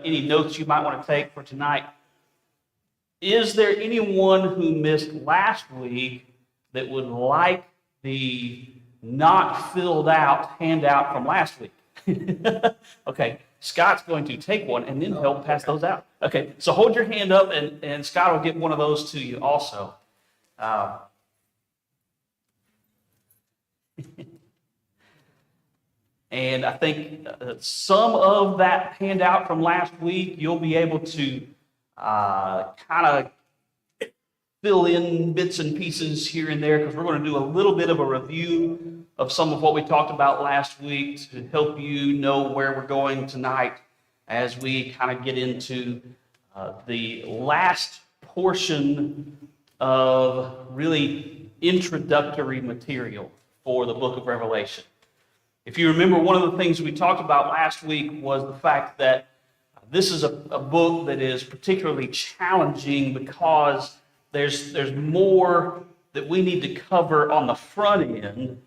any notes you might want to take for tonight. Is there anyone who missed last week that would like the not filled out handout from last week? Okay, Scott's going to take one and then help pass those out. Okay, so hold your hand up and Scott will get one of those to you also. And I think some of that handout from last week, you'll be able to kind of fill in bits and pieces here and there, because we're going to do a little bit of a review of some of what we talked about last week to help you know where we're going tonight as we kind of get into the last portion of really introductory material for the book of Revelation. If you remember, one of the things we talked about last week was the fact that this is a book that is particularly challenging because there's more that we need to cover on the front end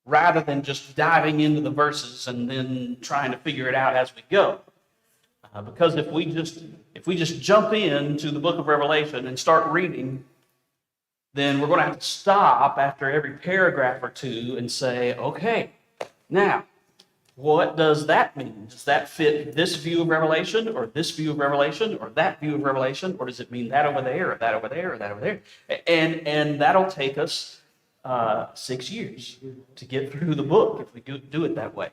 rather than just diving into the verses and then trying to figure it out as we go. Because if we just jump into the book of Revelation and start reading, then we're going to have to stop after every paragraph or two and say, okay, now, what does that mean? Does that fit this view of Revelation, or this view of Revelation, or that view of Revelation, or does it mean that over there, or that over there, or that over there? And that'll take us 6 years to get through the book if we do it that way.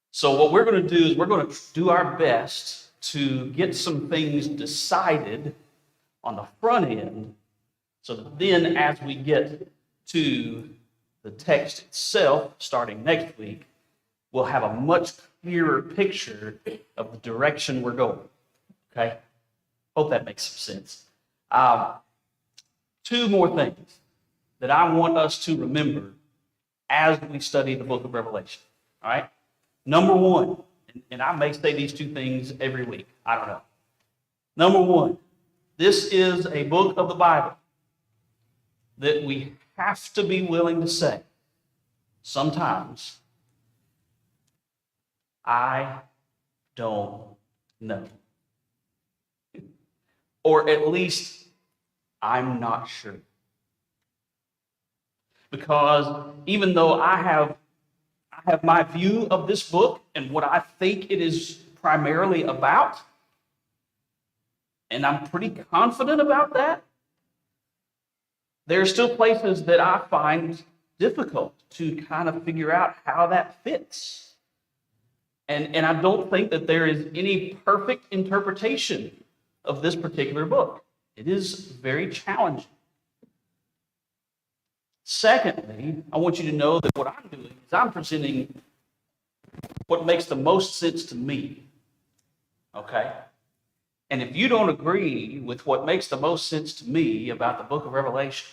So what we're going to do is we're going to do our best to get some things decided on the front end, so that then as we get to the text itself, starting next week, we'll have a much clearer picture of the direction we're going. Okay? Hope that makes some sense. Two more things that I want us to remember as we study the book of Revelation. All right? Number one, and I may say these two things every week. I don't know. Number one, this is a book of the Bible that we have to be willing to say, sometimes, I don't know. Or at least, I'm not sure. Because even though I have my view of this book and what I think it is primarily about, and I'm pretty confident about that, there are still places that I find difficult to kind of figure out how that fits. And I don't think that there is any perfect interpretation of this particular book. It is very challenging. Secondly, I want you to know that what I'm doing is I'm presenting what makes the most sense to me. Okay? And if you don't agree with what makes the most sense to me about the book of Revelation,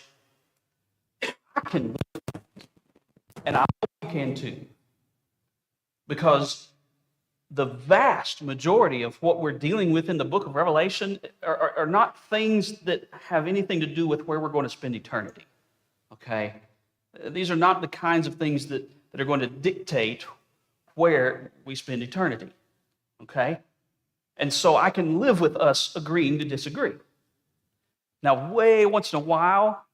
I can live with it. And I hope you can too. Because the vast majority of what we're dealing with in the book of Revelation are not things that have anything to do with where we're going to spend eternity. Okay? These are not the kinds of things that are going to dictate where we spend eternity. Okay? And so I can live with us agreeing to disagree. Now, way once in a while,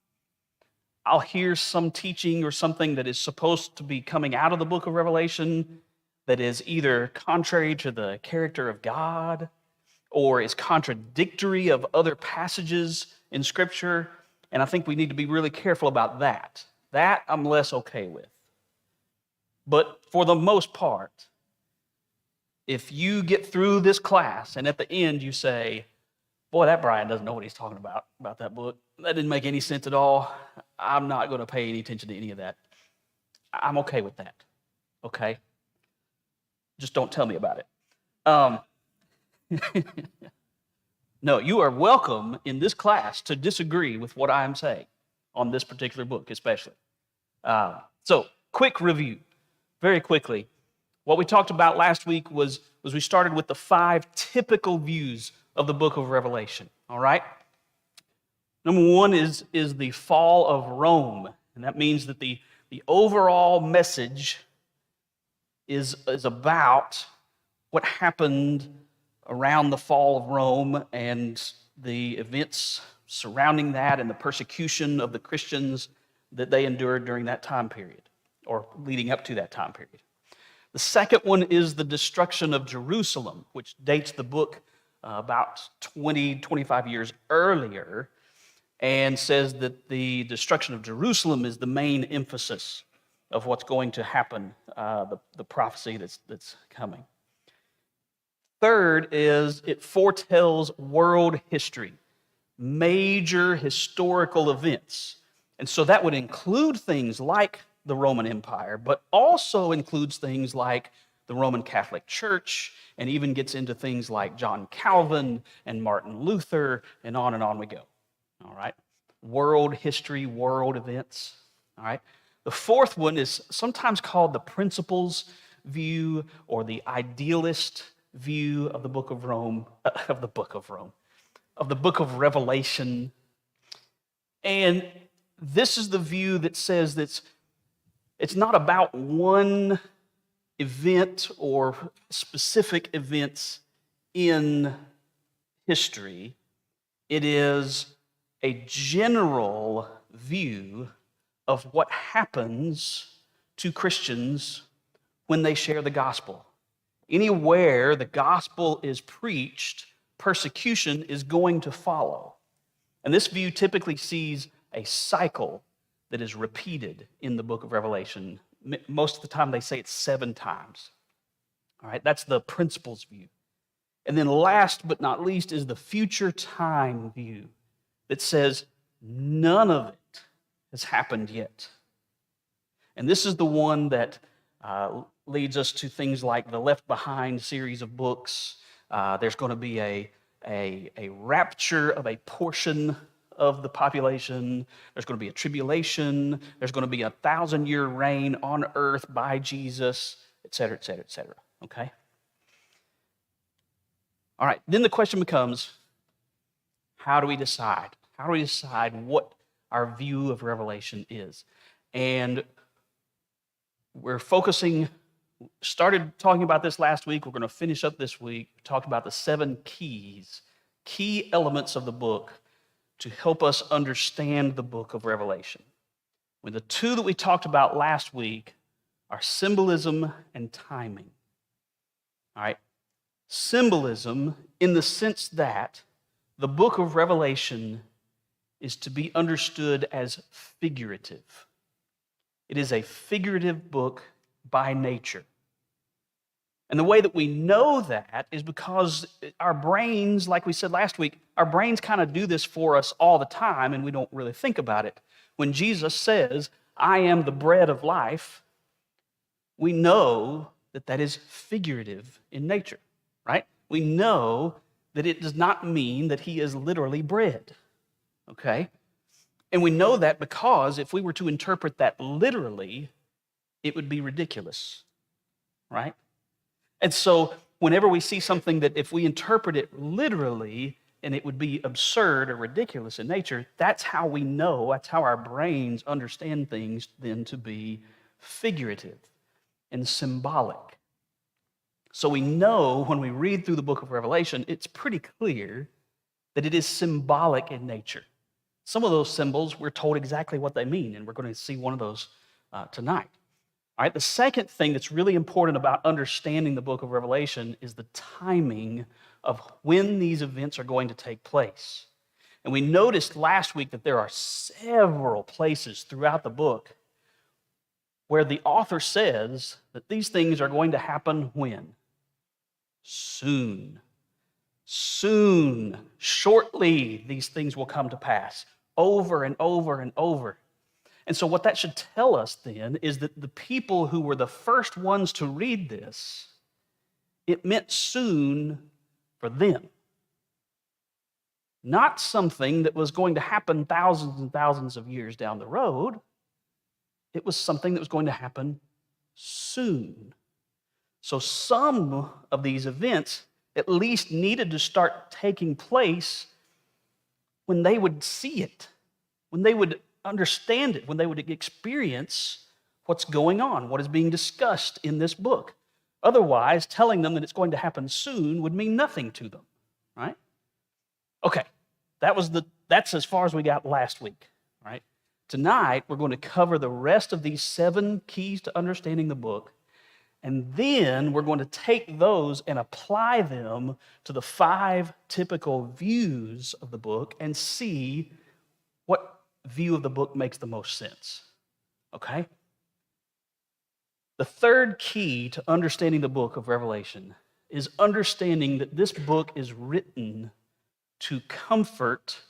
I'll hear some teaching or something that is supposed to be coming out of the book of Revelation that is either contrary to the character of God or is contradictory of other passages in Scripture. And I think we need to be really careful about that. That I'm less okay with. But for the most part, if you get through this class and at the end you say, boy, that Brian doesn't know what he's talking about that book. That didn't make any sense at all. I'm not going to pay any attention to any of that. I'm okay with that. Okay? Just don't tell me about it. No, you are welcome in this class to disagree with what I am saying on this particular book, especially. So, quick review, very quickly. What we talked about last week was we started with the 5 typical views of the book of Revelation, all right? Number 1 is the fall of Rome, and that means that the overall message is about what happened around the fall of Rome and the events surrounding that and the persecution of the Christians that they endured during that time period, or leading up to that time period. The second one is the destruction of Jerusalem, which dates the book about 25 years earlier, and says that the destruction of Jerusalem is the main emphasis of what's going to happen, the prophecy that's coming. Third is it foretells world history, major historical events. And so that would include things like the Roman Empire, but also includes things like the Roman Catholic Church, and even gets into things like John Calvin and Martin Luther, and on we go. All right? World history, world events. All right? The fourth one is sometimes called the principles view or the idealist view of the book of Revelation. And this is the view that says that it's not about one event or specific events in history. It is a general view of what happens to Christians when they share the gospel. Anywhere the gospel is preached, persecution is going to follow. And this view typically sees a cycle that is repeated in the book of Revelation. Most of the time they say it's 7 times. All right, that's the principles view. And then last but not least is the future time view that says none of it has happened yet. And this is the one that leads us to things like the Left Behind series of books. There's going to be a rapture of a portion of the population. There's going to be a tribulation. There's going to be a 1,000-year reign on earth by Jesus, et cetera, et cetera, et cetera. Okay? All right, then the question becomes, how do we decide? How do we decide what our view of Revelation is? And we're started talking about this last week. We're going to finish up this week. We talked about the 7 key elements of the book to help us understand the book of Revelation. When the 2 that we talked about last week are symbolism and timing. All right? Symbolism in the sense that the book of Revelation is to be understood as figurative. It is a figurative book by nature. And the way that we know that is because our brains, like we said last week, our brains kind of do this for us all the time, and we don't really think about it. When Jesus says, "I am the bread of life," we know that that is figurative in nature, right? We know that it does not mean that he is literally bread, okay? And we know that because if we were to interpret that literally, it would be ridiculous, right? And so whenever we see something that if we interpret it literally, and it would be absurd or ridiculous in nature, that's how we know, that's how our brains understand things then to be figurative and symbolic. So we know when we read through the book of Revelation, it's pretty clear that it is symbolic in nature. Some of those symbols, we're told exactly what they mean, and we're going to see one of those tonight. All right, the second thing that's really important about understanding the book of Revelation is the timing of when these events are going to take place. And we noticed last week that there are several places throughout the book where the author says that these things are going to happen when? Soon. Soon. Shortly, these things will come to pass. Over and over and over. And so what that should tell us then is that the people who were the first ones to read this, it meant soon for them. Not something that was going to happen thousands and thousands of years down the road. It was something that was going to happen soon. So some of these events at least needed to start taking place when they would see it, when they would understand it, when they would experience what's going on, what is being discussed in this book. Otherwise, telling them that it's going to happen soon would mean nothing to them, right? Okay, that's as far as we got last week, right? Tonight, we're going to cover the rest of these 7 keys to understanding the book, and then we're going to take those and apply them to the 5 typical views of the book and see what view of the book makes the most sense, okay? The third key to understanding the book of Revelation is understanding that this book is written to comfort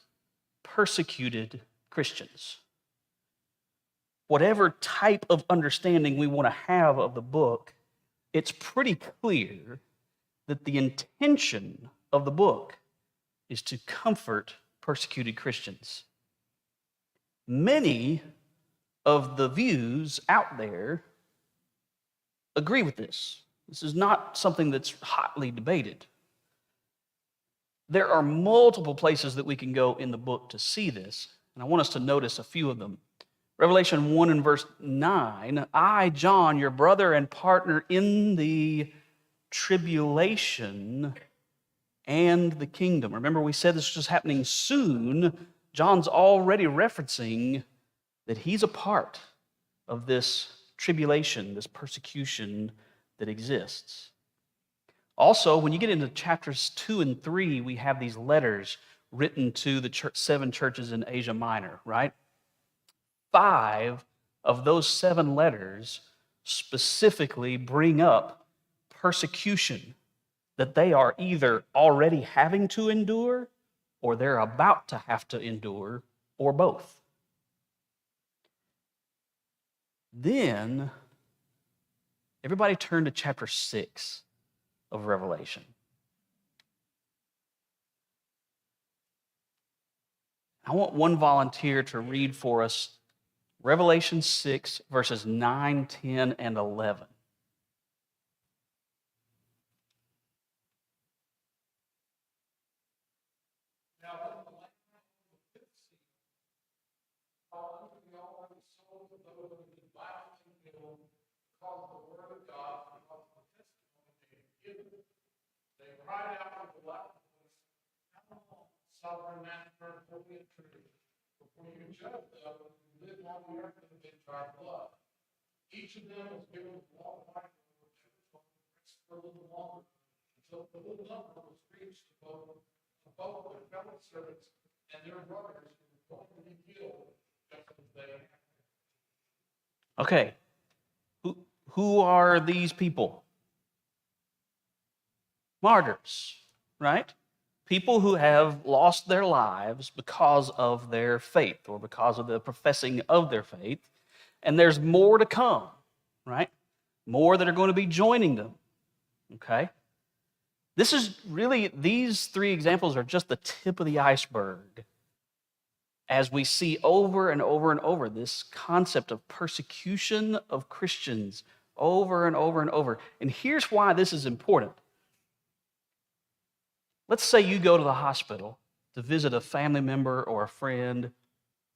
persecuted Christians. Whatever type of understanding we want to have of the book, it's pretty clear that the intention of the book is to comfort persecuted Christians. Many of the views out there agree with this. This is not something that's hotly debated. There are multiple places that we can go in the book to see this, and I want us to notice a few of them. Revelation 1 and verse 9, I, John, your brother and partner in the tribulation and the kingdom. Remember, we said this was happening soon. John's already referencing that he's a part of this tribulation, this persecution that exists. Also, when you get into chapters 2 and 3, we have these letters written to the 7 churches in Asia Minor, right? 5 of those 7 letters specifically bring up persecution that they are either already having to endure or they're about to have to endure, or both. Then, everybody turn to chapter 6 of Revelation. I want one volunteer to read for us Revelation 6, verses 9, 10, and 11. Cried out with a loud voice, how long, sovereign master, holy and true, before you judge them who live on the earth and they dry blood. Each of them was given a long white robe for a little longer, until the little number was reached to both their fellow servants and their brothers who were going to be killed just as they had. Okay, who are these people? Martyrs, right? People who have lost their lives because of their faith or because of the professing of their faith. And there's more to come, right? More that are going to be joining them, okay? This is really, these 3 examples are just the tip of the iceberg as we see over and over and over this concept of persecution of Christians over and over and over. And here's why this is important. Let's say you go to the hospital to visit a family member or a friend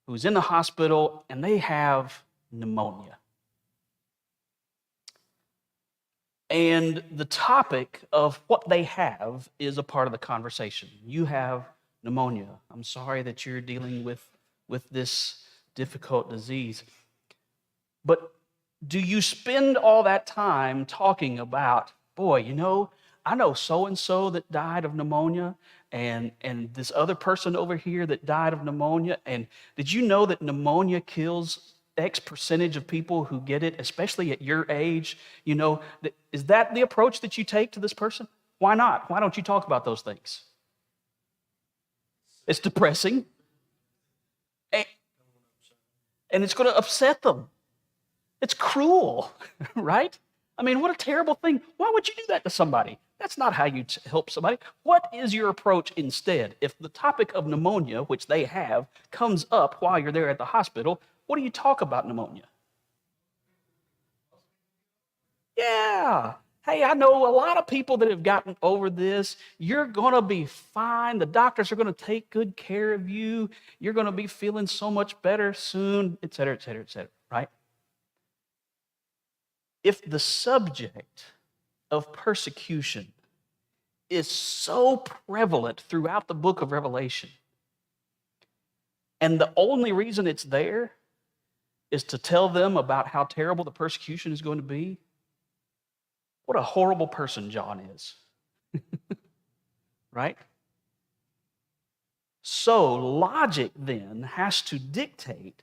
who's in the hospital and they have pneumonia. And the topic of what they have is a part of the conversation. You have pneumonia. I'm sorry that you're dealing with this difficult disease. But do you spend all that time talking about, boy, you know, I know so-and-so that died of pneumonia and this other person over here that died of pneumonia. And did you know that pneumonia kills X percentage of people who get it, especially at your age? You know, is that the approach that you take to this person? Why not? Why don't you talk about those things? It's depressing. And it's going to upset them. It's cruel, right? I mean, what a terrible thing. Why would you do that to somebody? That's not how you help somebody. What is your approach instead? If the topic of pneumonia, which they have, comes up while you're there at the hospital, what do you talk about pneumonia? Yeah. Hey, I know a lot of people that have gotten over this. You're going to be fine. The doctors are going to take good care of you. You're going to be feeling so much better soon, et cetera, et cetera, et cetera, right? If the subject of persecution is so prevalent throughout the book of Revelation. And the only reason it's there is to tell them about how terrible the persecution is going to be. What a horrible person John is. Right? So logic then has to dictate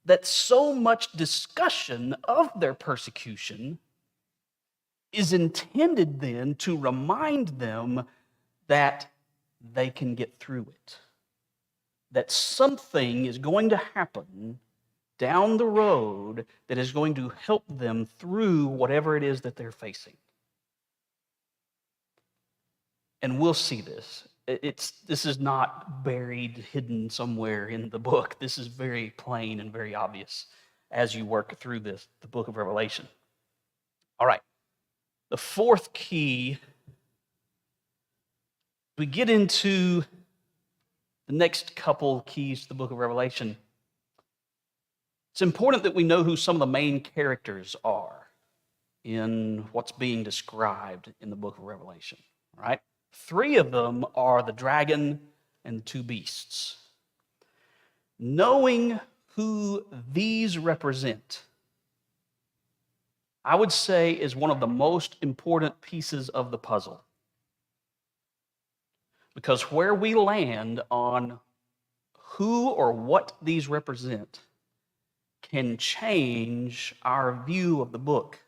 that so much discussion of their persecution is intended then to remind them that they can get through it. That something is going to happen down the road that is going to help them through whatever it is that they're facing. And we'll see this. This is not buried, hidden somewhere in the book. This is very plain and very obvious as you work through the book of Revelation. All right. The fourth key, we get into the next couple keys to the book of Revelation. It's important that we know who some of the main characters are in what's being described in the book of Revelation. All right? 3 of them are the dragon and 2 beasts. Knowing who these represent, I would say, is one of the most important pieces of the puzzle. Because where we land on who or what these represent can change our view of the book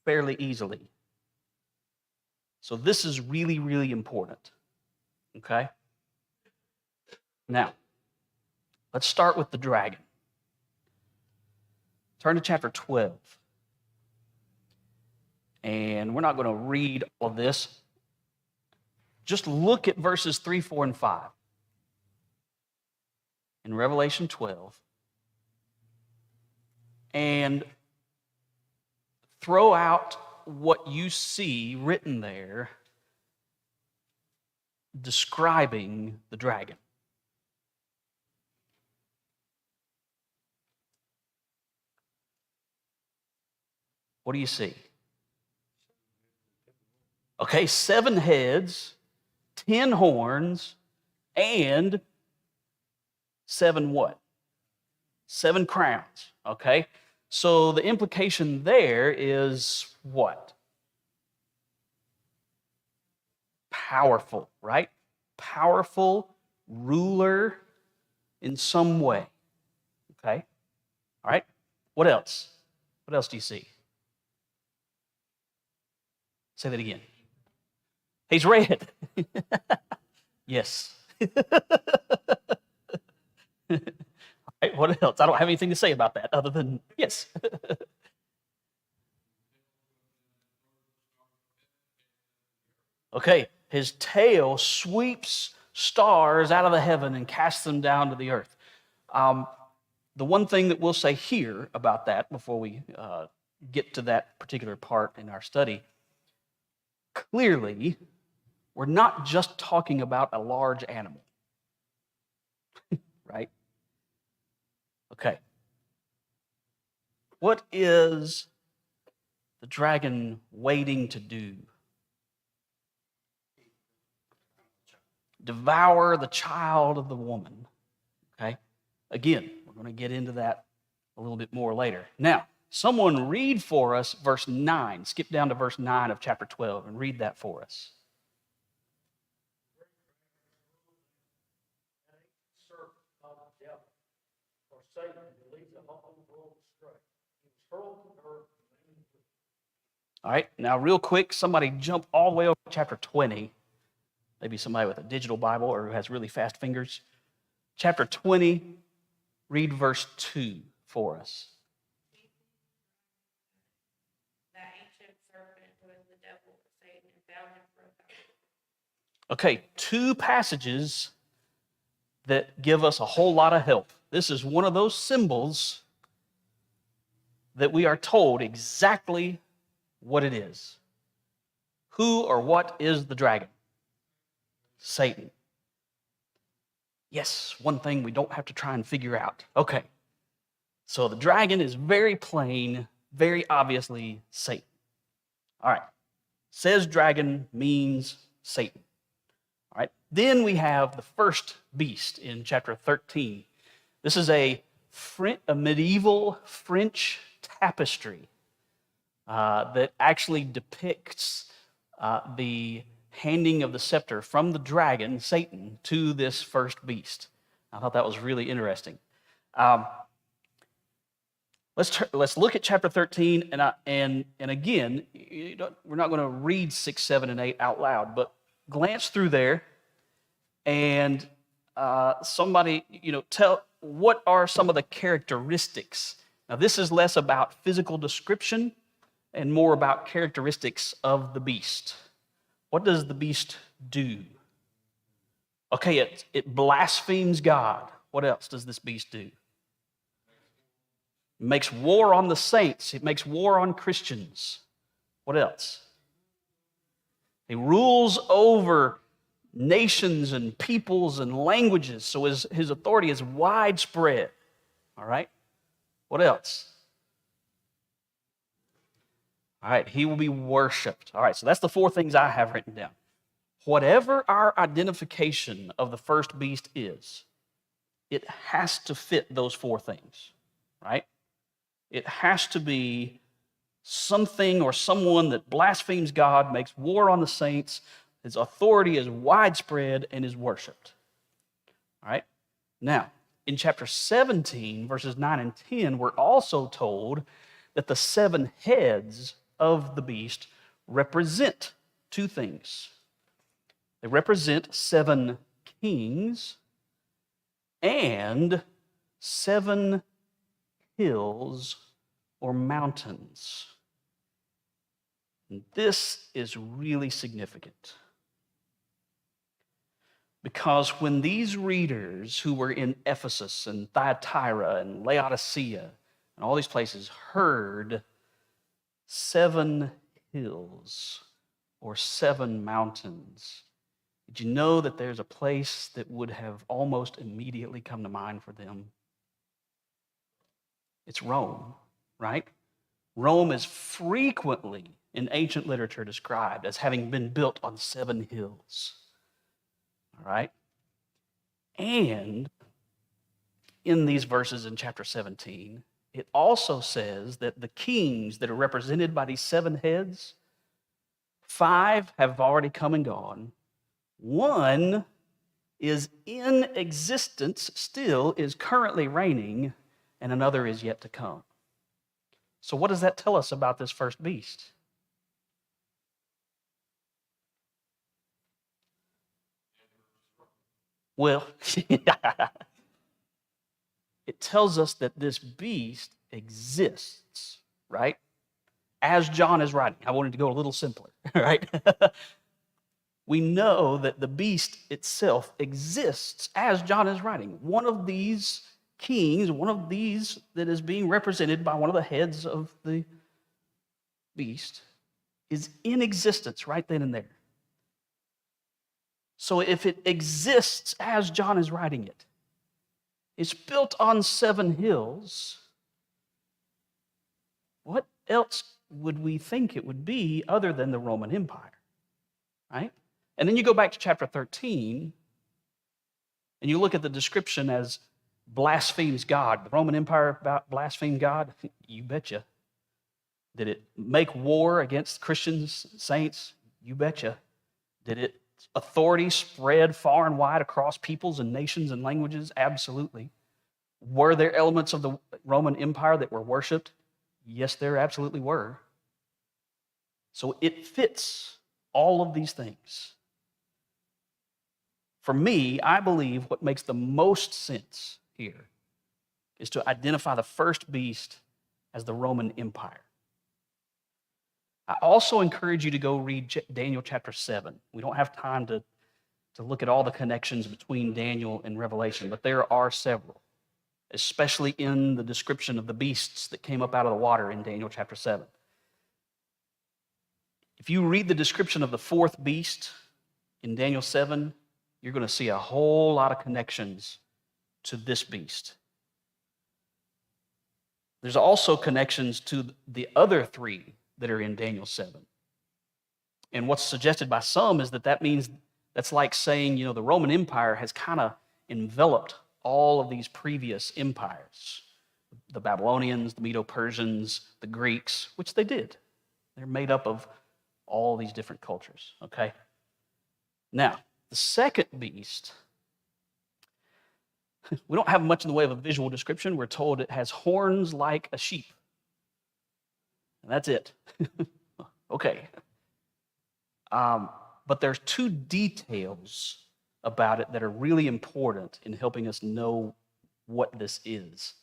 fairly easily. So this is really, really important. Okay? Now, let's start with the dragon. Turn to chapter 12. And we're not going to read all of this. Just look at verses 3, 4, and 5 in Revelation 12 and throw out what you see written there describing the dragon. What do you see? Okay, 7 heads, 10 horns, and 7 what? 7 crowns, okay? So the implication there is what? Powerful, right? Powerful ruler in some way, okay? All right, what else? What else do you see? Say that again. He's red. Yes. All right, what else? I don't have anything to say about that other than yes. Okay, his tail sweeps stars out of the heaven and casts them down to the earth. The one thing that we'll say here about that before we get to that particular part in our study, clearly, we're not just talking about a large animal, right? Okay. What is the dragon waiting to do? Devour the child of the woman. Okay? Again, we're going to get into that a little bit more later. Now, someone read for us verse 9. Skip down to verse 9 of chapter 12 and read that for us. All right, now real quick, somebody jump all the way over to chapter 20. Maybe somebody with a digital Bible or who has really fast fingers. Chapter 20, read verse 2 for us. That ancient serpent was the devil, Satan, and bound him for a time. Okay, 2 passages that give us a whole lot of help. This is one of those symbols that we are told exactly what it is. Who or what is the dragon? Satan. Yes, one thing we don't have to try and figure out. Okay, so the dragon is very plain, very obviously Satan. All right. Says dragon means Satan. All right. Then we have the first beast in chapter 13. This is a medieval French tapestry that actually depicts the handing of the scepter from the dragon, Satan, to this first beast. I thought that was really interesting. Let's look at chapter 13, and again, we're not going to read 6, 7, and 8 out loud, but glance through there, and somebody, tell what are some of the characteristics. Now, this is less about physical description and more about characteristics of the beast. What does the beast do? Okay, it blasphemes God. What else does this beast do? It makes war on the saints. It makes war on Christians. What else? He rules over nations and peoples and languages, so his authority is widespread. All right? What else? All right, he will be worshiped. All right, so that's the 4 things I have written down. Whatever our identification of the first beast is, it has to fit those 4 things, right? It has to be something or someone that blasphemes God, makes war on the saints, his authority is widespread, and is worshiped. All right? Now, in chapter 17, verses 9 and 10, we're also told that the 7 heads of the beast represent 2 things. They represent 7 kings and 7 hills or mountains. And this is really significant. Because when these readers who were in Ephesus and Thyatira and Laodicea and all these places heard 7 hills or 7 mountains, did you know that there's a place that would have almost immediately come to mind for them? It's Rome, right? Rome is frequently in ancient literature described as having been built on 7 hills. All right? And in these verses in chapter 17, it also says that the kings that are represented by these 7 heads, 5 have already come and gone. 1 is in existence still, is currently reigning, and another is yet to come. So what does that tell us about this first beast? Well, it tells us that this beast exists, right? As John is writing. I wanted to go a little simpler, right? We know that the beast itself exists as John is writing. One of these kings, one of these that is being represented by one of the heads of the beast, is in existence right then and there. So if it exists as John is writing it, it's built on 7 hills, what else would we think it would be other than the Roman Empire, right? And then you go back to chapter 13, and you look at the description as blasphemes God. The Roman Empire blasphemed God? You betcha. Did it make war against Christians, saints? You betcha. Did its authority spread far and wide across peoples and nations and languages? Absolutely. Were there elements of the Roman Empire that were worshipped? Yes, there absolutely were. So it fits all of these things. For me, I believe what makes the most sense here is to identify the first beast as the Roman Empire. I also encourage you to go read Daniel chapter 7. We don't have time to look at all the connections between Daniel and Revelation, but there are several, especially in the description of the beasts that came up out of the water in Daniel chapter 7. If you read the description of the 4th beast in Daniel 7, you're going to see a whole lot of connections to this beast. There's also connections to the other 3 that are in Daniel 7. And what's suggested by some is that means that's like saying, the Roman Empire has kind of enveloped all of these previous empires. The Babylonians, the Medo-Persians, the Greeks, which they did. They're made up of all these different cultures, okay? Now, the second beast, we don't have much in the way of a visual description. We're told it has horns like a sheep. And that's it. Okay. But there's two details about it that are really important in helping us know what this is.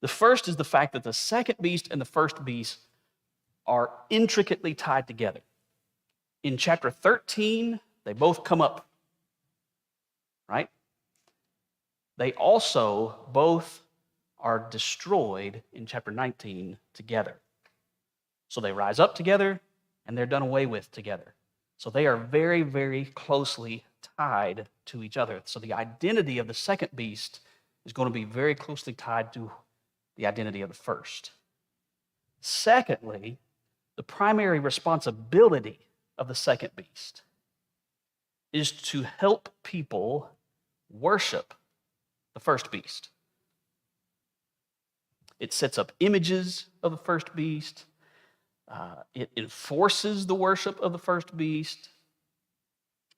The first is the fact that the second beast and the first beast are intricately tied together. In chapter 13, they both come up, right? They also both are destroyed in chapter 19 together. So they rise up together and they're done away with together. So they are very, very closely tied to each other. So the identity of the second beast is going to be very closely tied to the identity of the first. Secondly, the primary responsibility of the second beast is to help people worship the first beast. It sets up images of the first beast. It enforces the worship of the first beast.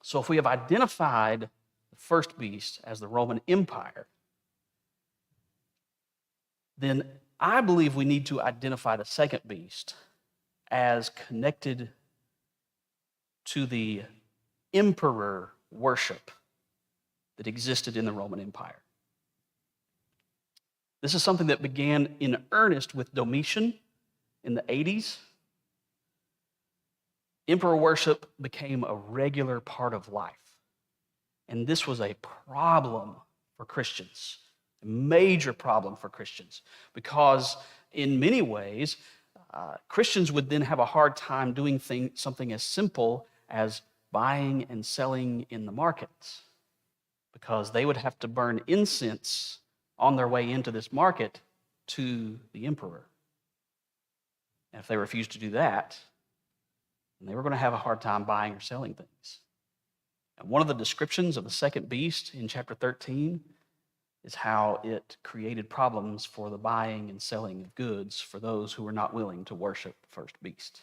So if we have identified the first beast as the Roman Empire, then I believe we need to identify the second beast as connected to the emperor worship that existed in the Roman Empire. This is something that began in earnest with Domitian in the 80s. Emperor worship became a regular part of life. And this was a problem for Christians, a major problem for Christians, because in many ways, Christians would then have a hard time doing something as simple as buying and selling in the markets, because they would have to burn incense on their way into this market to the emperor. And if they refused to do that, then they were going to have a hard time buying or selling things. And one of the descriptions of the second beast in chapter 13 is how it created problems for the buying and selling of goods for those who were not willing to worship the first beast.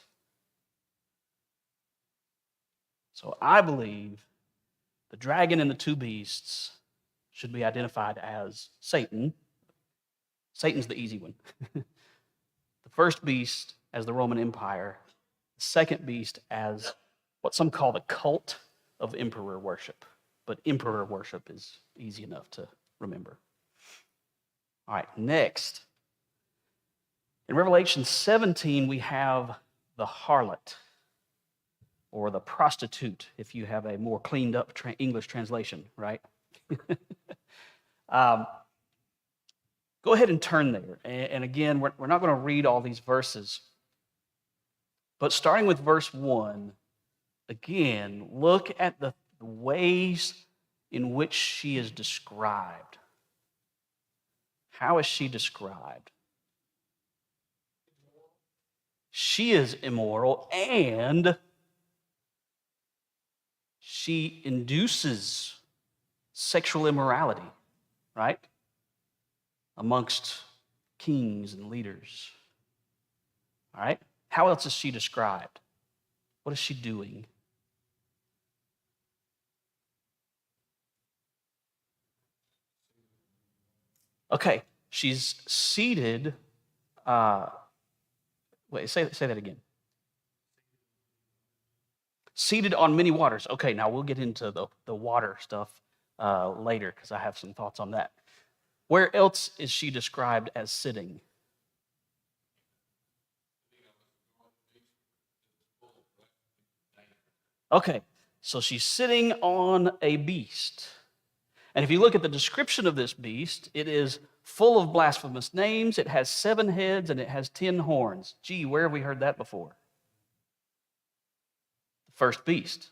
So I believe the dragon and the two beasts should be identified as Satan. Satan's the easy one. The first beast as the Roman Empire, the second beast as what some call the cult of emperor worship. But emperor worship is easy enough to remember. All right, next. In Revelation 17, we have the harlot, or the prostitute, if you have a more cleaned up English translation, right? Go ahead and turn there. And again, we're not going to read all these verses. But starting with verse 1, again, look at the ways in which she is described. How is she described? She is immoral, and she induces sexual immorality, right? Amongst kings and leaders. All right? How else is she described? What is she doing? Okay, she's seated. Wait, say that again. Seated on many waters. Okay, now we'll get into the water stuff later because I have some thoughts on that. Where else is she described as sitting? Okay, so she's sitting on a beast. And if you look at the description of this beast, it is full of blasphemous names. It has 7 heads and it has 10 horns. Gee, where have we heard that before? The first beast.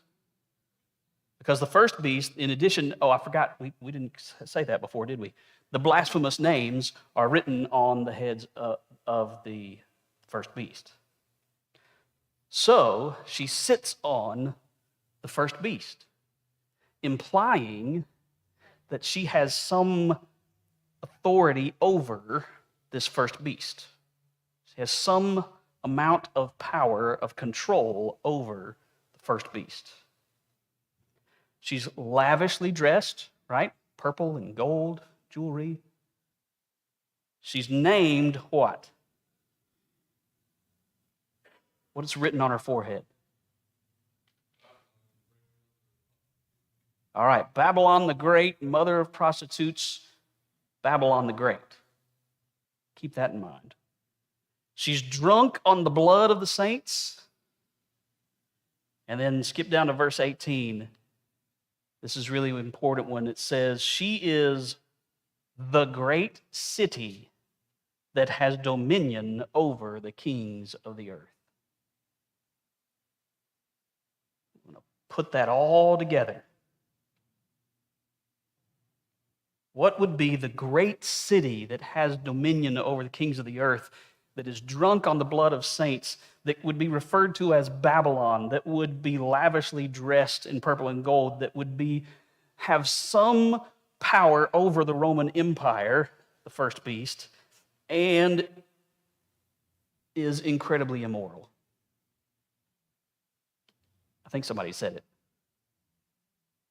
Because the first beast, in addition, I forgot, we didn't say that before, did we? The blasphemous names are written on the heads of the first beast. So she sits on the first beast, implying that she has some authority over this first beast. She has some amount of power, of control over the first beast. She's lavishly dressed, right? Purple and gold jewelry. She's named what? What is written on her forehead? All right, Babylon the Great, mother of prostitutes, Babylon the Great. Keep that in mind. She's drunk on the blood of the saints. And then skip down to verse 18. This is really important when it says, she is the great city that has dominion over the kings of the earth. I'm going to put that all together. What would be the great city that has dominion over the kings of the earth, that is drunk on the blood of saints, that would be referred to as Babylon, that would be lavishly dressed in purple and gold, that would have some power over the Roman Empire, the first beast, and is incredibly immoral? I think somebody said it.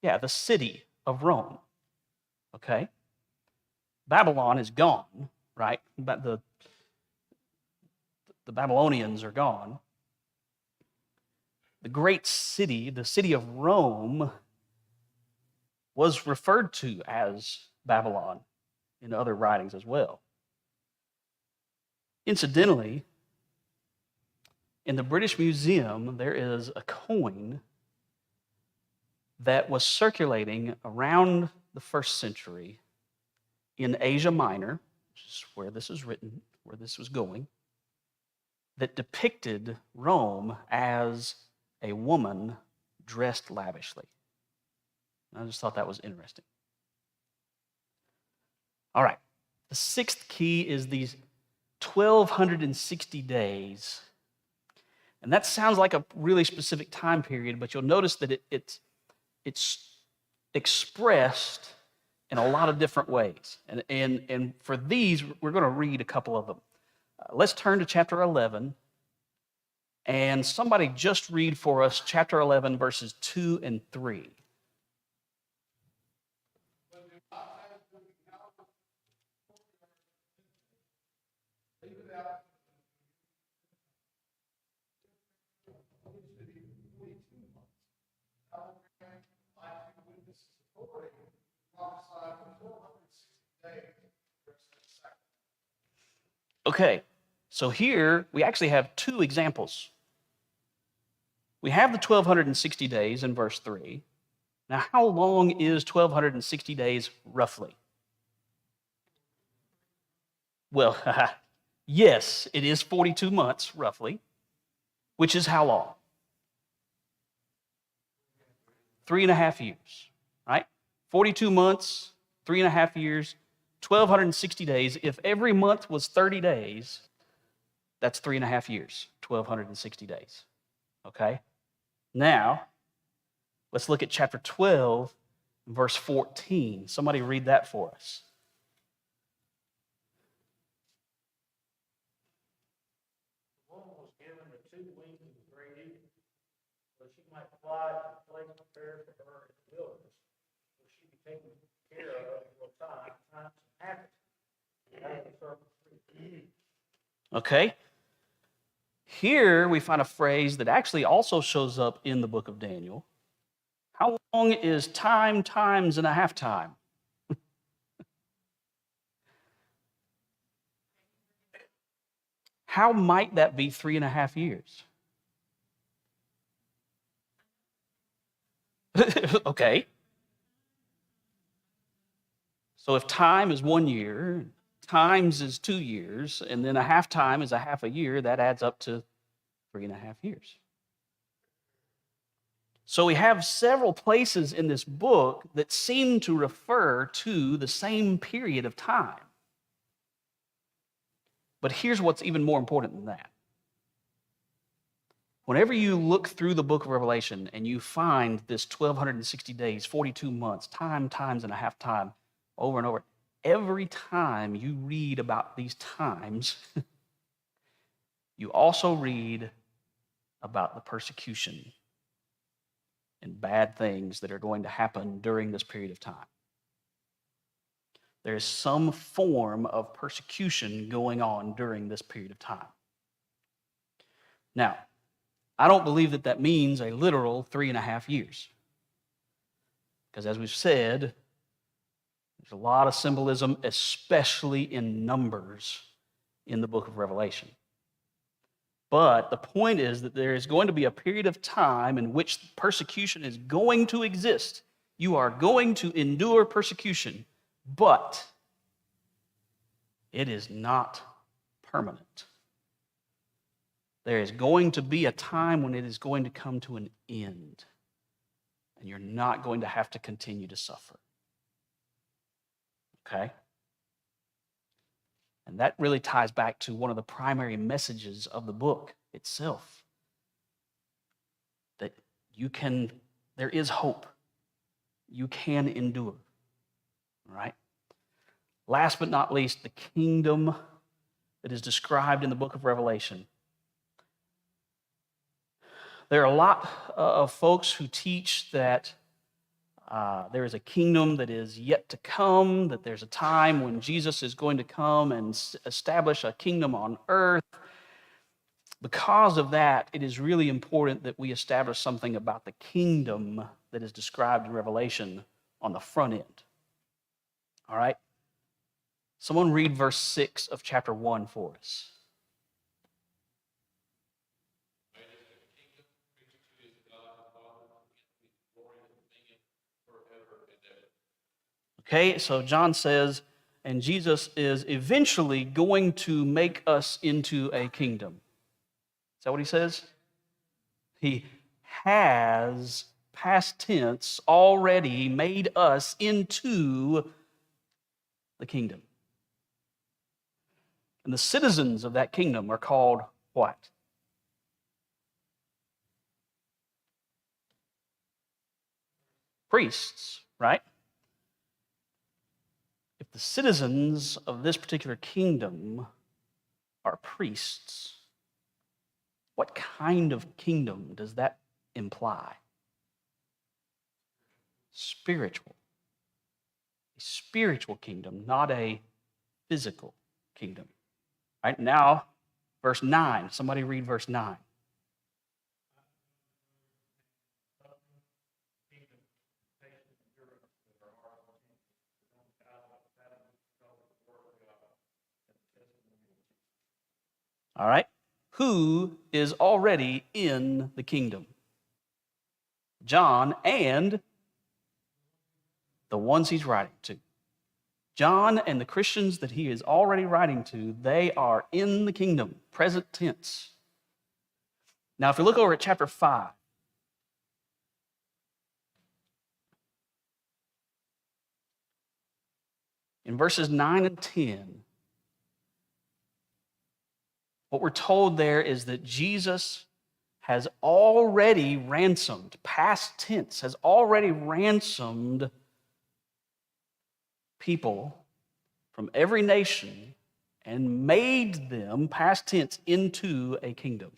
Yeah, the city of Rome. Okay? Babylon is gone, right? But the Babylonians are gone. The great city, the city of Rome, was referred to as Babylon in other writings as well. Incidentally, in the British Museum, there is a coin that was circulating around the first century in Asia Minor, which is where this is written, where this was going, that depicted Rome as a woman dressed lavishly. I just thought that was interesting. All right, the sixth key is these 1,260 days. And that sounds like a really specific time period, but you'll notice that it's expressed in a lot of different ways. And for these, we're going to read a couple of them. Let's turn to chapter 11. And somebody just read for us chapter 11, verses 2 and 3. Okay, so here we actually have two examples. We have the 1,260 days in verse 3. Now, how long is 1,260 days roughly? Well, yes, it is 42 months roughly, which is how long? 3.5 years, right? 42 months, 3.5 years, 1,260 days. If every month was 30 days, that's 3.5 years, 1,260 days, okay? Now, let's look at chapter 12, verse 14. Somebody read that for us. The woman was given the 2 wings of the great eagle, so she might fly to the place prepared for her in the wilderness, so she be taken care of for time and habit. Okay. Here we find a phrase that actually also shows up in the book of Daniel. How long is time times and a half time? How might that be 3.5 years? Okay. So if time is 1 year, times is 2 years, and then a half time is a half a year, that adds up to 3.5 years. So we have several places in this book that seem to refer to the same period of time. But here's what's even more important than that. Whenever you look through the book of Revelation and you find this 1,260 days, 42 months, times and a half time, over and over, every time you read about these times, you also read about the persecution and bad things that are going to happen during this period of time. There is some form of persecution going on during this period of time. Now, I don't believe that that means a literal 3.5 years. Because as we've said, there's a lot of symbolism, especially in numbers in the book of Revelation. But the point is that there is going to be a period of time in which persecution is going to exist. You are going to endure persecution, but it is not permanent. There is going to be a time when it is going to come to an end, and you're not going to have to continue to suffer. Okay? And that really ties back to one of the primary messages of the book itself. That there is hope. You can endure. All right? Last but not least, the kingdom that is described in the book of Revelation. There are a lot of folks who teach that there is a kingdom that is yet to come, that there's a time when Jesus is going to come and establish a kingdom on earth. Because of that, it is really important that we establish something about the kingdom that is described in Revelation on the front end. All right? Someone read verse 6 of chapter 1 for us. Okay, so John says, and Jesus is eventually going to make us into a kingdom. Is that what he says? He has, past tense, already made us into the kingdom. And the citizens of that kingdom are called what? Priests, right? If the citizens of this particular kingdom are priests, what kind of kingdom does that imply? Spiritual. A spiritual kingdom, not a physical kingdom. Right now, verse 9. Somebody read verse 9. All right. Who is already in the kingdom? John and the ones he's writing to. John and the Christians that he is already writing to, they are in the kingdom, present tense. Now, if you look over at chapter 5, in verses 9 and 10, what we're told there is that Jesus has already ransomed, past tense, has already ransomed people from every nation and made them, past tense, into a kingdom.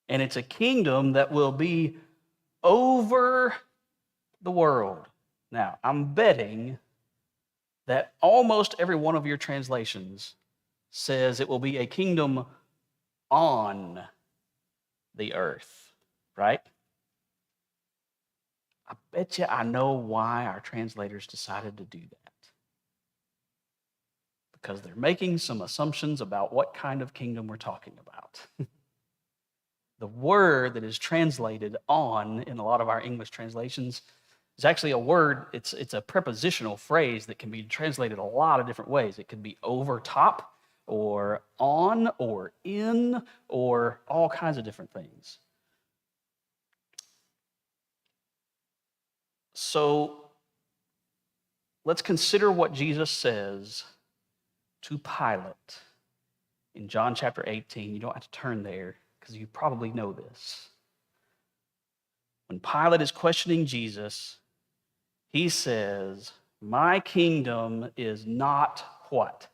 And it's a kingdom that will be over the world. Now, I'm betting that almost every one of your translations says it will be a kingdom on the earth, right? I bet you I know why our translators decided to do that. Because they're making some assumptions about what kind of kingdom we're talking about. The word that is translated on in a lot of our English translations is actually a word, it's a prepositional phrase that can be translated a lot of different ways. It could be over top, or on, or in, or all kinds of different things. So let's consider what Jesus says to Pilate in John chapter 18. You don't have to turn there. because you probably know this. When Pilate is questioning Jesus, he says, "My kingdom is not" what?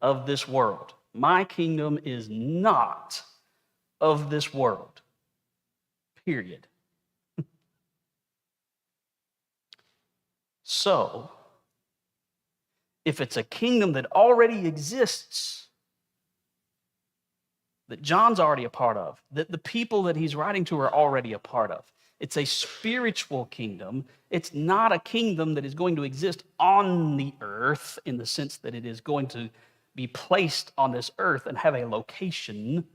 "Of this world. My kingdom is not of this world." Period. So, if it's a kingdom that already exists, that John's already a part of, that the people that he's writing to are already a part of, it's a spiritual kingdom. It's not a kingdom that is going to exist on the earth in the sense that it is going to be placed on this earth and have a location.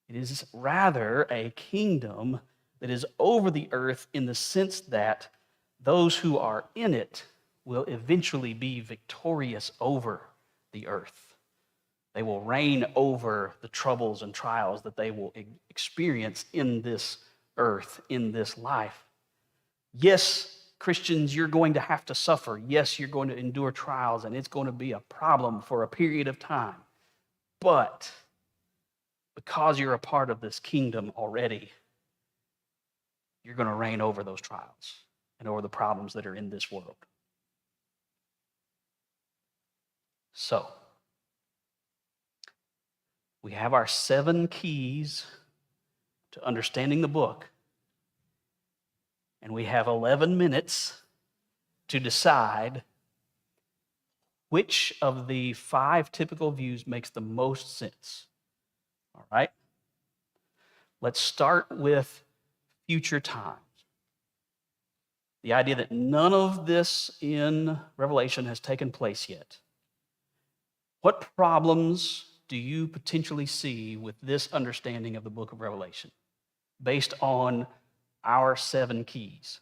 It is rather a kingdom that is over the earth in the sense that those who are in it will eventually be victorious over the earth. They will reign over the troubles and trials that they will experience in this earth, in this life. Yes, Christians, you're going to have to suffer. Yes, you're going to endure trials, and it's going to be a problem for a period of time. But because you're a part of this kingdom already, you're going to reign over those trials and over the problems that are in this world. So, we have our 7 keys to understanding the book, and we have 11 minutes to decide which of the 5 typical views makes the most sense. All right? Let's start with future times. The idea that none of this in Revelation has taken place yet. What problems do you potentially see with this understanding of the book of Revelation based on our 7 keys?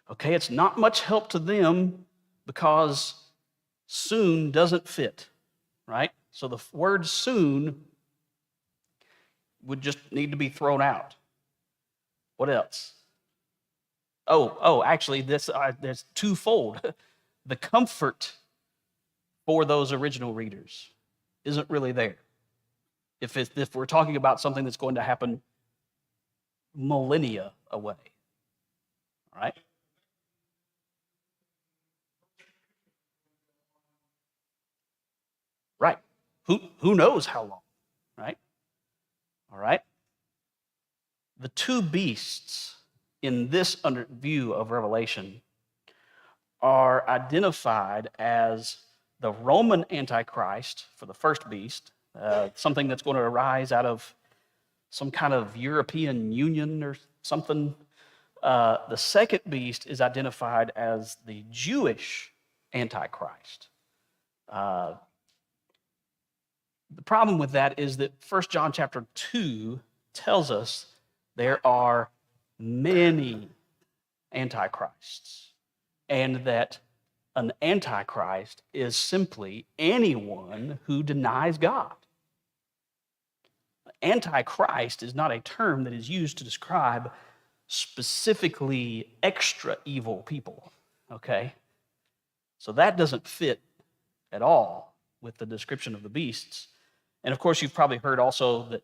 Okay, it's not much help to them because soon doesn't fit, right? So the word soon would just need to be thrown out. What else? Actually, there's twofold. The comfort for those original readers isn't really there. If we're talking about something that's going to happen millennia away, all right? Right. Who knows how long, right? All right. The 2 beasts in this view of Revelation are identified as the Roman Antichrist for the first beast, something that's going to arise out of some kind of European Union or something. The second beast is identified as the Jewish Antichrist. The problem with that is that 1 John chapter 2 tells us there are many antichrists, and that an antichrist is simply anyone who denies God. Antichrist is not a term that is used to describe specifically extra evil people, okay? So that doesn't fit at all with the description of the beasts. And of course, you've probably heard also that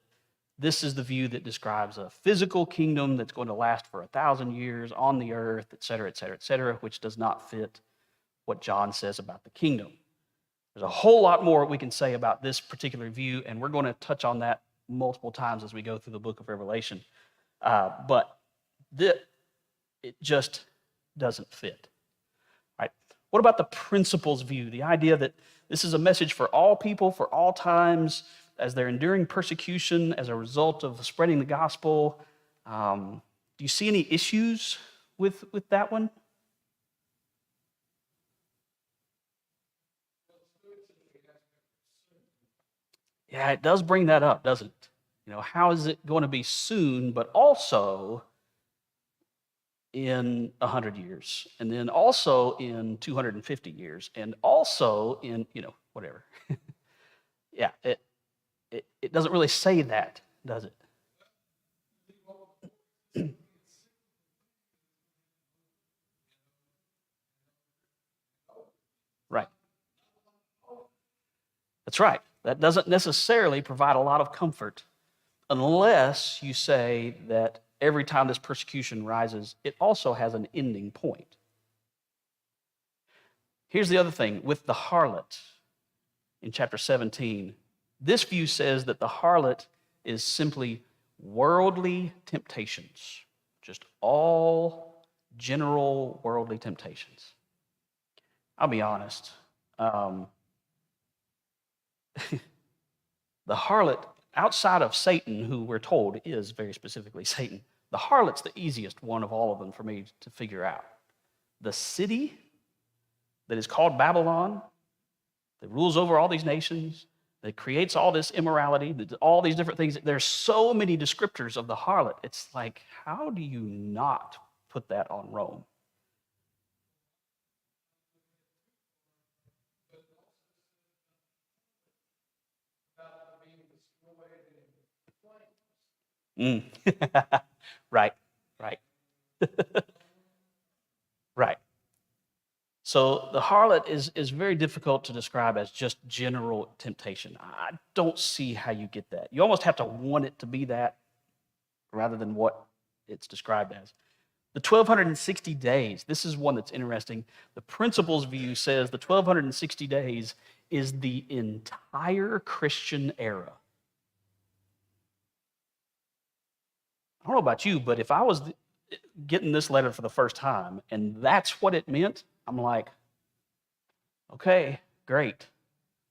this is the view that describes a physical kingdom that's going to last for 1,000 years on the earth, et cetera, which does not fit what John says about the kingdom. There's a whole lot more we can say about this particular view, and we're going to touch on that multiple times as we go through the book of Revelation. But it just doesn't fit. Right? What about the principles view? The idea that this is a message for all people, for all times, as they're enduring persecution as a result of spreading the gospel. Do you see any issues with that one? Yeah, it does bring that up, doesn't it? You know, how is it going to be soon, but also in 100 years, and then also in 250 years, and also in, whatever. Yeah, it doesn't really say that, does it? Right. That's right. That doesn't necessarily provide a lot of comfort unless you say that every time this persecution rises, it also has an ending point. Here's the other thing with the harlot in chapter 17. This view says that the harlot is simply worldly temptations, just all general worldly temptations. I'll be honest. The harlot, outside of Satan, who we're told is very specifically Satan, the harlot's the easiest one of all of them for me to figure out. The city that is called Babylon, that rules over all these nations, that creates all this immorality, all these different things. There's so many descriptors of the harlot. It's like, how do you not put that on Rome? Mm. Right, right. Right. So the harlot is very difficult to describe as just general temptation. I don't see how you get that. You almost have to want it to be that rather than what it's described as. The 1260 days, this is one that's interesting. The principles view says the 1260 days is the entire Christian era. I don't know about you, but if I was getting this letter for the first time and that's what it meant, I'm like, okay, great.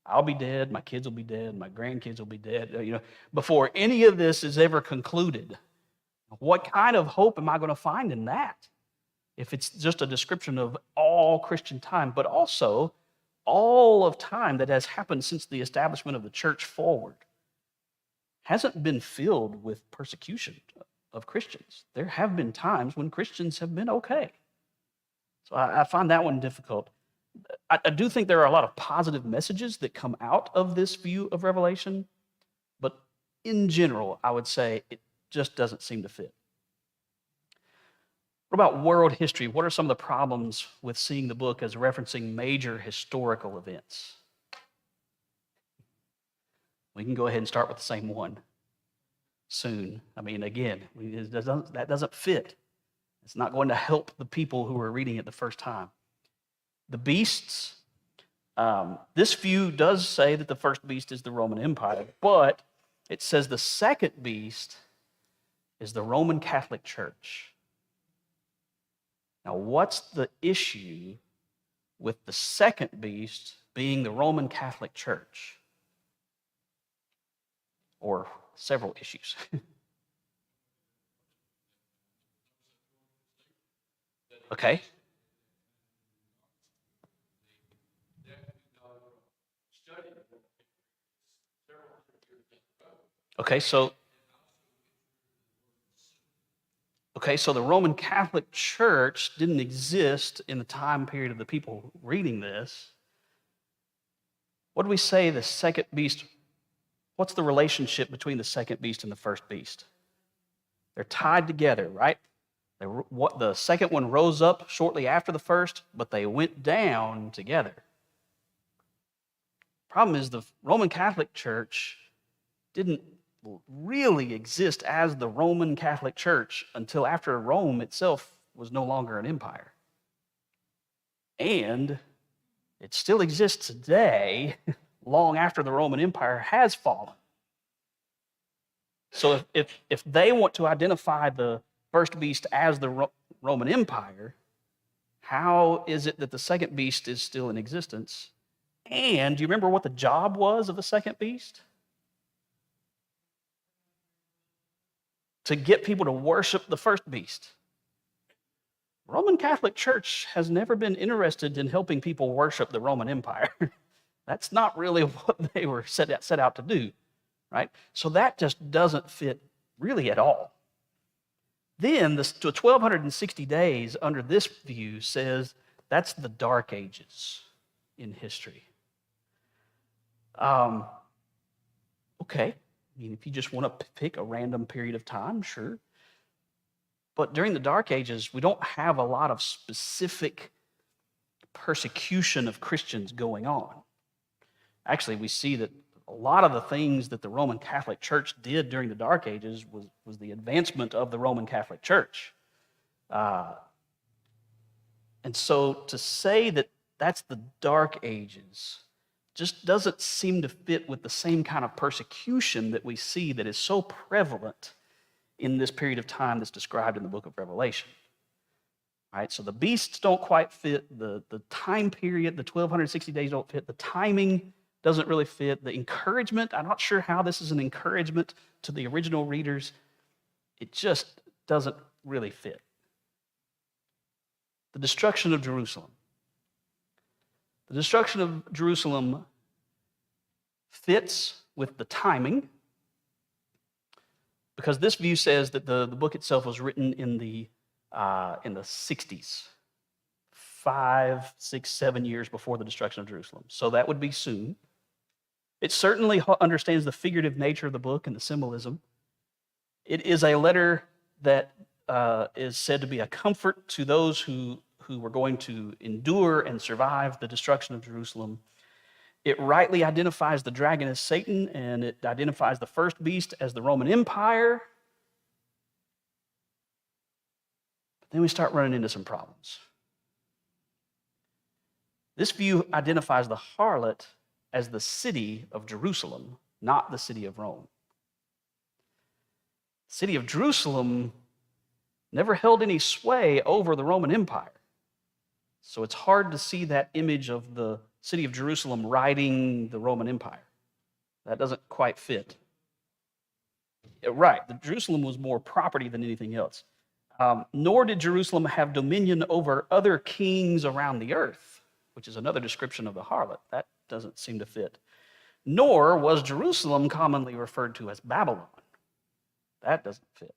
I'll be dead, my kids will be dead, my grandkids will be dead, before any of this is ever concluded. What kind of hope am I going to find in that? If it's just a description of all Christian time, but also all of time that has happened since the establishment of the church forward, hasn't been filled with persecution of Christians. There have been times when Christians have been okay. So I find that one difficult. I do think there are a lot of positive messages that come out of this view of Revelation, but in general, I would say it just doesn't seem to fit. What about world history? What are some of the problems with seeing the book as referencing major historical events? We can go ahead and start with the same one soon. I mean, again, that doesn't fit. It's not going to help the people who are reading it the first time. The beasts, this view does say that the first beast is the Roman Empire, but it says the second beast is the Roman Catholic Church. Now, what's the issue with the second beast being the Roman Catholic Church? Or several issues. Okay. Okay, so the Roman Catholic Church didn't exist in the time period of the people reading this. What do we say the second beast, what's the relationship between the second beast and the first beast? They're tied together, right? The second one rose up shortly after the first, but they went down together. Problem is the Roman Catholic Church didn't really exist as the Roman Catholic Church until after Rome itself was no longer an empire. And it still exists today, long after the Roman Empire has fallen. So if they want to identify the first beast as the Roman Empire, how is it that the second beast is still in existence? And do you remember what the job was of the second beast? To get people to worship the first beast. Roman Catholic Church has never been interested in helping people worship the Roman Empire. That's not really what they were set out to do, right? So that just doesn't fit really at all. Then the 1260 days under this view says that's the Dark Ages in history. Okay. I mean, if you just want to pick a random period of time, sure. But during the Dark Ages, we don't have a lot of specific persecution of Christians going on. Actually, we see that a lot of the things that the Roman Catholic Church did during the Dark Ages was the advancement of the Roman Catholic Church. And so to say that that's the Dark Ages just doesn't seem to fit with the same kind of persecution that we see that is so prevalent in this period of time that's described in the book of Revelation. All right, so the beasts don't quite fit, the time period, the 1260 days don't fit, the timing doesn't really fit, the encouragement, I'm not sure how this is an encouragement to the original readers. It just doesn't really fit. The destruction of Jerusalem. The destruction of Jerusalem fits with the timing because this view says that the book itself was written in the 60s, 5, 6, 7 years before the destruction of Jerusalem. So that would be soon. It certainly understands the figurative nature of the book and the symbolism. It is a letter that is said to be a comfort to those who were going to endure and survive the destruction of Jerusalem. It rightly identifies the dragon as Satan, and it identifies the first beast as the Roman Empire. But then we start running into some problems. This view identifies the harlot as the city of Jerusalem, not the city of Rome. The city of Jerusalem never held any sway over the Roman Empire. So it's hard to see that image of the city of Jerusalem riding the Roman Empire. That doesn't quite fit. Right, Jerusalem was more property than anything else. Nor did Jerusalem have dominion over other kings around the earth, which is another description of the harlot. That doesn't seem to fit. Nor was Jerusalem commonly referred to as Babylon. That doesn't fit.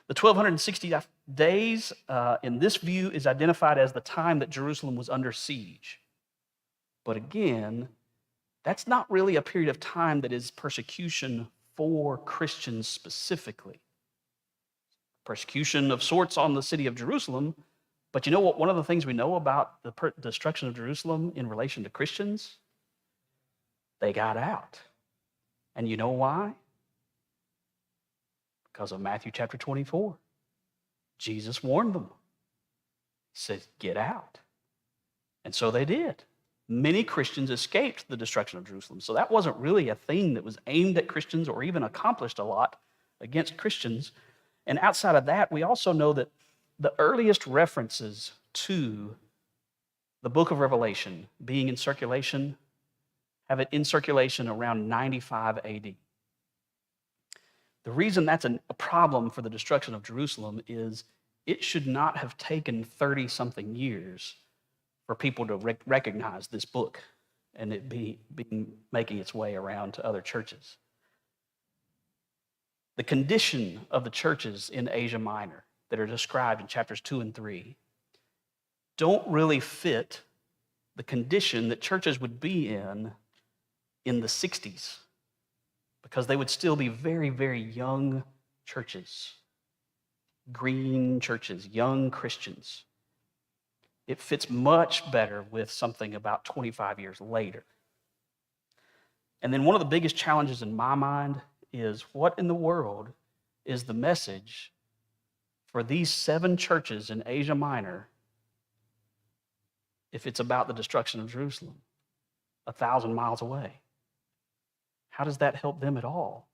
The 1260 days in this view is identified as the time that Jerusalem was under siege. But again, that's not really a period of time that is persecution for Christians specifically. Persecution of sorts on the city of Jerusalem, but you know what? One of the things we know about the destruction of Jerusalem in relation to Christians? They got out. And you know why? Because of Matthew chapter 24. Jesus warned them. He said, get out. And so they did. Many Christians escaped the destruction of Jerusalem. So that wasn't really a thing that was aimed at Christians or even accomplished a lot against Christians. And outside of that, we also know that the earliest references to the book of Revelation being in circulation have it in circulation around 95 AD. The reason that's a problem for the destruction of Jerusalem is it should not have taken 30-something years for people to recognize this book and it be making its way around to other churches. The condition of the churches in Asia Minor that are described in chapters 2 and 3 don't really fit the condition that churches would be in the 60s, because they would still be very, very young churches, green churches, young Christians. It fits much better with something about 25 years later. And then one of the biggest challenges in my mind is what in the world is the message for these 7 churches in Asia Minor if it's about the destruction of Jerusalem, 1,000 miles away? How does that help them at all?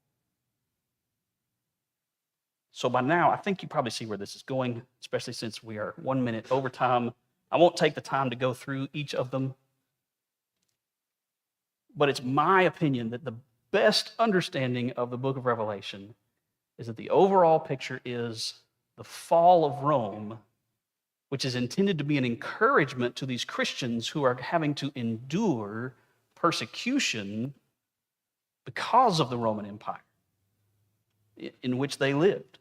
So by now, I think you probably see where this is going, especially since we are 1 minute over time. I won't take the time to go through each of them, but it's my opinion that the best understanding of the book of Revelation is that the overall picture is the fall of Rome, which is intended to be an encouragement to these Christians who are having to endure persecution because of the Roman Empire in which they lived.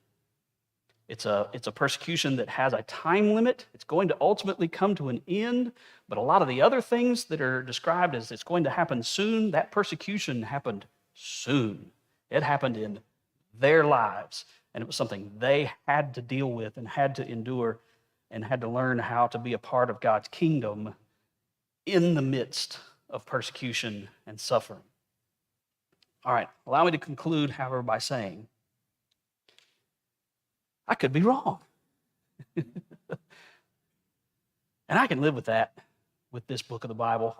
It's a persecution that has a time limit. It's going to ultimately come to an end, but a lot of the other things that are described as it's going to happen soon, that persecution happened soon. It happened in their lives, and it was something they had to deal with and had to endure and had to learn how to be a part of God's kingdom in the midst of persecution and suffering. All right, allow me to conclude, however, by saying, I could be wrong. And I can live with that, with this book of the Bible.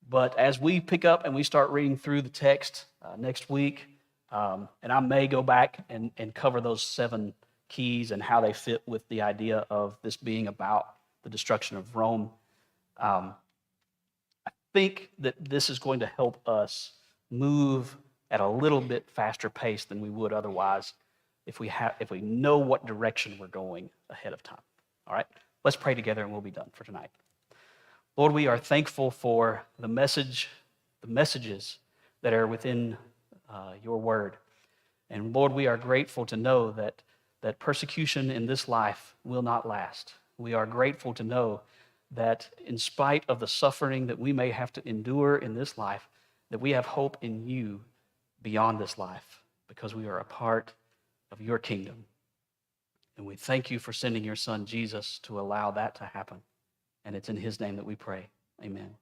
But as we pick up and we start reading through the text next week, and I may go back and cover those 7 keys and how they fit with the idea of this being about the destruction of Rome. I think that this is going to help us move at a little bit faster pace than we would otherwise if we know what direction we're going ahead of time. All right, let's pray together and we'll be done for tonight. Lord, we are thankful for the messages that are within your word. And Lord, we are grateful to know that persecution in this life will not last. We are grateful to know that in spite of the suffering that we may have to endure in this life, that we have hope in you beyond this life because we are a part of your kingdom. And we thank you for sending your son, Jesus, to allow that to happen. And it's in his name that we pray. Amen.